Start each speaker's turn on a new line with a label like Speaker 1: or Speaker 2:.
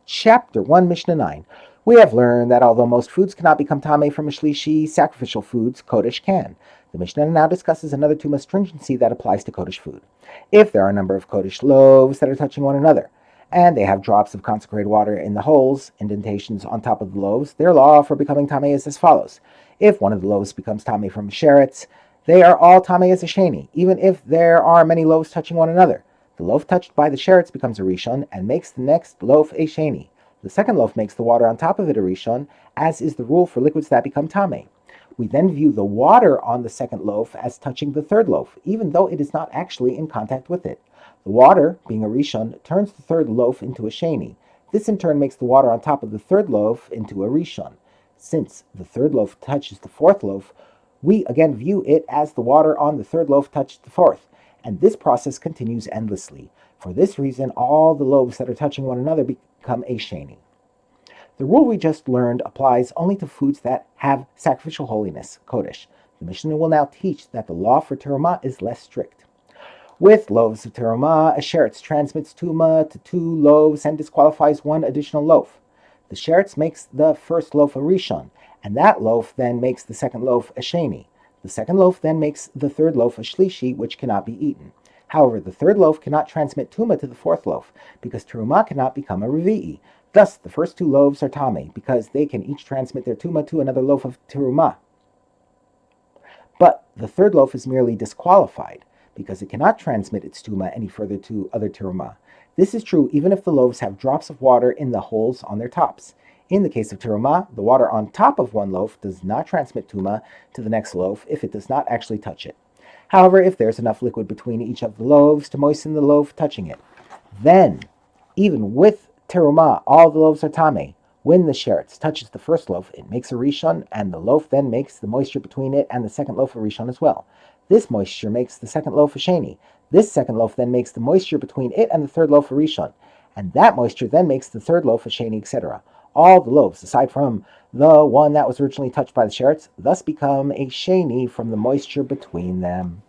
Speaker 1: Chapter 1, Mishnah 9. We have learned that although most foods cannot become tameh from a shlishi, sacrificial foods, kodesh, can. The Mishnah now discusses another tumah stringency that applies to kodesh food. If there are a number of kodesh loaves that are touching one another, and they have drops of consecrated water in the holes, indentations on top of the loaves, their law for becoming tameh is as follows. If one of the loaves becomes tameh from sheretz, they are all tameh as a sheni, even if there are many loaves touching one another. The loaf touched by the sheretz becomes a rishon and makes the next loaf a sheni. The second loaf makes the water on top of it a rishon, as is the rule for liquids that become tameh. We then view the water on the second loaf as touching the third loaf, even though it is not actually in contact with it. The water, being a rishon, turns the third loaf into a sheni. This in turn makes the water on top of the third loaf into a rishon. Since the third loaf touches the fourth loaf, we again view it as the water on the third loaf touched the fourth, and this process continues endlessly. For this reason, all the loaves that are touching one another become a sheni. The rule we just learned applies only to foods that have sacrificial holiness, kodesh. The Mishnah will now teach that the law for terumah is less strict. With loaves of terumah, a sheretz transmits tumah to two loaves and disqualifies one additional loaf. The sheretz makes the first loaf a rishon, and that loaf then makes the second loaf a sheni. The second loaf then makes the third loaf a shlishi, which cannot be eaten. However, the third loaf cannot transmit tumah to the fourth loaf, because terumah cannot become a revi'i. Thus, the first two loaves are tameh, because they can each transmit their tumah to another loaf of terumah. But the third loaf is merely disqualified, because it cannot transmit its tumah any further to other terumah. This is true even if the loaves have drops of water in the holes on their tops. In the case of terumah, the water on top of one loaf does not transmit tumah to the next loaf if it does not actually touch it. However, if there's enough liquid between each of the loaves to moisten the loaf touching it, then, even with terumah, all the loaves are tameh. When the sheretz touches the first loaf, it makes a rishon, and the loaf then makes the moisture between it and the second loaf a rishon as well. This moisture makes the second loaf a sheni. This second loaf then makes the moisture between it and the third loaf a rishon, and that moisture then makes the third loaf a sheni, etc. All the loaves, aside from the one that was originally touched by the sheretz, thus become a sheni from the moisture between them.